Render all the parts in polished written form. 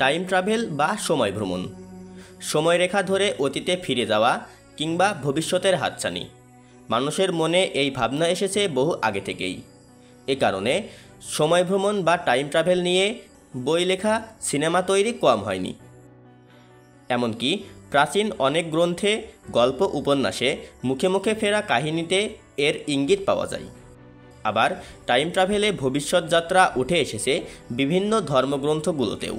Time travel বা সময় ভ্রমণ, সময়রেখা ধরে অতীতে ফিরে যাওয়া কিংবা ভবিষ্যতের হাতছানি। মানুষের মনে এই ভাবনা এসেছে বহু আগে থেকেই। এ কারণে সময় ভ্রমণ বা টাইম ট্রাভেল নিয়ে বই লেখা, সিনেমা তৈরি কম হয়নি। এমনকি প্রাচীন অনেক গ্রন্থে, গল্প, উপন্যাসে মুখে মুখে ফেরা কাহিনীতে এর ইঙ্গিত পাওয়া যায়। আবার টাইম ট্রাভেলে ভবিষ্যৎ যাত্রা উঠে এসেছে বিভিন্ন ধর্মগ্রন্থগুলোতেও।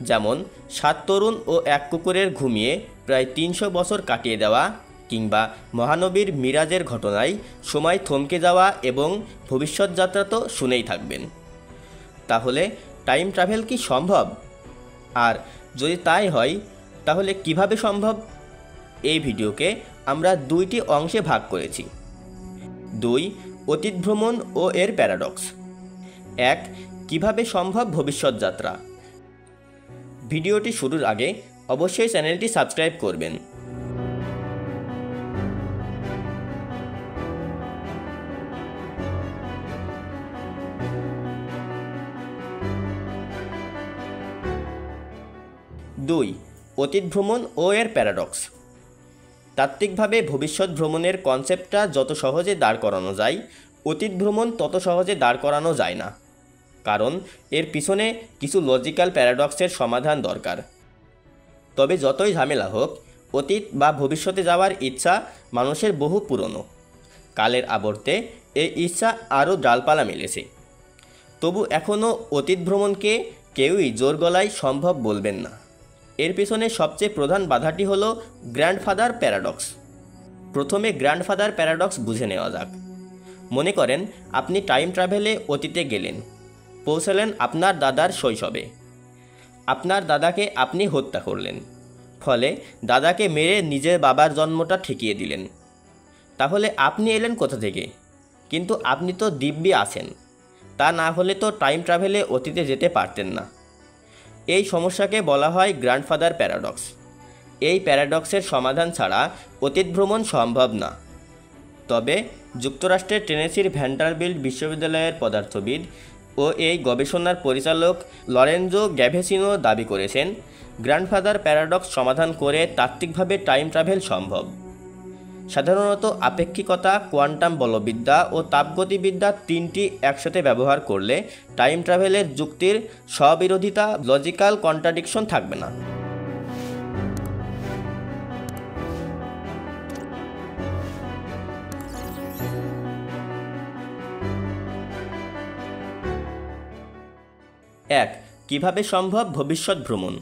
যেমন 7 তরুণ ও 1 কুকুরের ঘুমিয়ে প্রায় 300 বছর কাটিয়ে দেওয়া, কিংবা মহানবীর মিরাজের ঘটনায় সময় থমকে যাওয়া এবং ভবিষ্যৎ যাত্রা তো শুনেই থাকবেন। তাহলে টাইম ট্রাভেল কি সম্ভব? আর যদি তাই হয় তাহলে কিভাবে সম্ভব? এই ভিডিওকে আমরা 2টি অংশে ভাগ করেছি। 2. অতীত ভ্রমণ ও এর প্যারাডক্স। 1. কিভাবে সম্ভব ভবিষ্যৎ যাত্রা। ভিডিওটি শুরুর আগে অবশ্যই চ্যানেলটি সাবস্ক্রাইব করবেন। দুই, অতীত ভ্রমণ ও এর প্যারাডক্স। তাত্ত্বিকভাবে ভবিষ্যৎ ভ্রমণের কনসেপ্টটা যত সহজে দাঁড় করানো যায়, অতীত ভ্রমণ তত সহজে দাঁড় করানো যায় না। কারণ এর পিছনে কিছু লজিক্যাল প্যারাডক্সের সমাধান দরকার। তবে যতই ঝামেলা হোক, অতীত বা ভবিষ্যতে যাওয়ার ইচ্ছা মানুষের বহু পুরনো। কালের আবর্তে এই ইচ্ছা আরও ডালপালা মেলেছে। তবু এখনও অতীত ভ্রমণকে কেউই জোর গলায় সম্ভব বলবেন না। এর পিছনে সবচেয়ে প্রধান বাধাটি হলো গ্র্যান্ডফাদার প্যারাডক্স। প্রথমে গ্র্যান্ডফাদার প্যারাডক্স বুঝে নেওয়া যাক। মনে করেন আপনি টাইম ট্রাভেলে অতীতে গেলেন, পৌঁছালেন আপনার দাদার শৈশবে। আপনার দাদাকে আপনি হত্যা করলেন, ফলে দাদাকে মেরে নিজের বাবার জন্মটা ঠেকিয়ে দিলেন। তাহলে আপনি এলেন কোথা থেকে? কিন্তু আপনি তো দিব্যি আছেন। তা না হলে তো টাইম ট্রাভেলে অতীতে যেতে পারতেন না। এই সমস্যাকে বলা হয় গ্র্যান্ডফাদার প্যারাডক্স। এই প্যারাডক্সের সমাধান ছাড়া অতীত ভ্রমণ সম্ভব না। তবে যুক্তরাষ্ট্রের টেনেসির ভ্যান্ডারবিল্ট বিশ্ববিদ্যালয়ের পদার্থবিদ ও এই গবেষণার পরিচালক লরেঞ্জো গ্যাভেসিনো দাবি করেছেন, গ্র্যান্ডফাদার প্যারাডক্স সমাধান করে তাত্ত্বিকভাবে টাইম ট্রাভেল সম্ভব। সাধারণত আপেক্ষিকতা, কোয়ান্টাম বলবিদ্যা ও তাপগতিবিদ্যা 3টি একসাথে ব্যবহার করলে টাইম ট্রাভেলের যুক্তির স্ববিরোধিতা, লজিক্যাল কন্ট্রাডিকশন থাকবে না। এক, কিভাবে সম্ভব ভবিষ্যৎ ভ্রমণ?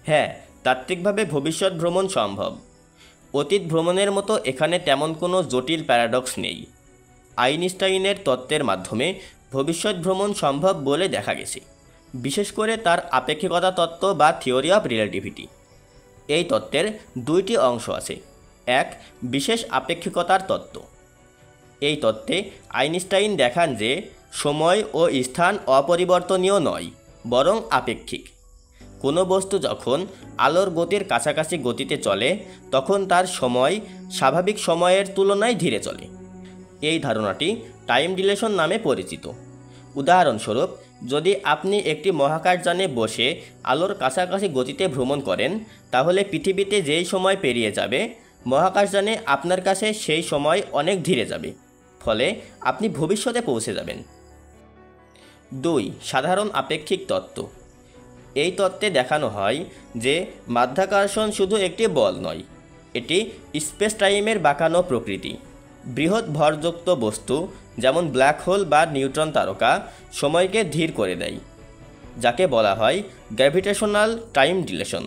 হ্যাঁ, তাত্ত্বিকভাবে ভবিষ্যৎ ভ্রমণ সম্ভব। অতীত ভ্রমণের মতো এখানে তেমন কোনো জটিল প্যারাডক্স নেই। আইনস্টাইনের তত্ত্বের মাধ্যমে ভবিষ্যৎ ভ্রমণ সম্ভব বলে দেখা গেছে, বিশেষ করে তার আপেক্ষিকতা তত্ত্ব বা থিওরি অফ রিলেটিভিটি। এই তত্ত্বের 2টি অংশ আছে। এক, বিশেষ আপেক্ষিকতার তত্ত্ব। এই তত্ত্বে আইনস্টাইন দেখান যে সময় ও স্থান অপরিবর্তনীয় নয়, বরং আপেক্ষিক। কোনো বস্তু যখন আলোর গতির কাছাকাছি গতিতে চলে, তখন তার সময় স্বাভাবিক সময়ের তুলনায় ধীরে চলে। এই ধারণাটি টাইম ডিলেশন নামে পরিচিত। উদাহরণস্বরূপ, যদি আপনি একটি মহাকাশযানে বসে আলোর কাছাকাছি গতিতে ভ্রমণ করেন, তাহলে পৃথিবীতে যেই সময় পেরিয়ে যাবে, মহাকাশযানে আপনার কাছে সেই সময় অনেক ধীরে যাবে। ফলে আপনি ভবিষ্যতে পৌঁছে যাবেন। 2, সাধারণ আপেক্ষিক তত্ত্ব। এই তত্ত্বে দেখানো হয় যে মাধ্যাকর্ষণ শুধু একটি বল নয়, এটি স্পেস টাইমের বাঁকানো প্রকৃতি। বৃহৎ ভরযুক্ত বস্তু যেমন ব্ল্যাক হোল বা নিউট্রন তারকা সময়কে ধীর করে দেয়, যাকে বলা হয় গ্র্যাভিটেশনাল টাইম ডিলেশন।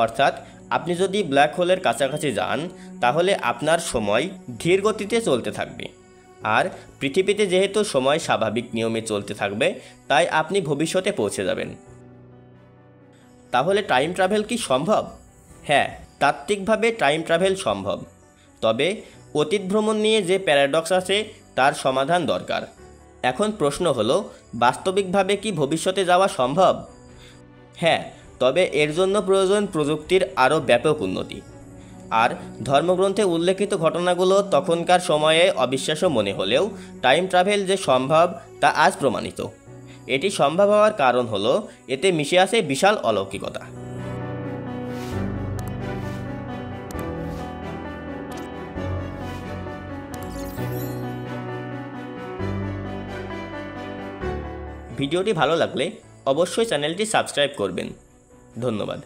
অর্থাৎ আপনি যদি ব্ল্যাক হোলের কাছাকাছি যান, তাহলে আপনার সময় ধীর গতিতে চলতে থাকবে। আর পৃথিবীতে যেহেতু সময় স্বাভাবিক নিয়মে চলতে থাকবে, তাই আপনি ভবিষ্যতে পৌঁছে যাবেন। তাহলে টাইম ট্রাভেল কি সম্ভব? হ্যাঁ, তাত্ত্বিকভাবে টাইম ট্রাভেল সম্ভব। তবে অতীত ভ্রমণ নিয়ে যে প্যারাডক্স আছে তার সমাধান দরকার। এখন প্রশ্ন হলো, বাস্তবিকভাবে কি ভবিষ্যতে যাওয়া সম্ভব? হ্যাঁ, তবে এর জন্য প্রয়োজন প্রযুক্তির আরও ব্যাপক উন্নতি। আর ধর্মগ্রন্থে উল্লেখিত ঘটনাগুলো তখনকার সময়ে অবিশ্বাস্য মনে হলেও টাইম ট্রাভেল যে সম্ভব তা আজ প্রমাণিত। এটি সম্ভব হওয়ার কারণ হলো এতে মিশে আছে বিশাল অলৌকিকতা। ভিডিওটি ভালো লাগলে অবশ্যই চ্যানেলটি সাবস্ক্রাইব করবেন। ধন্যবাদ।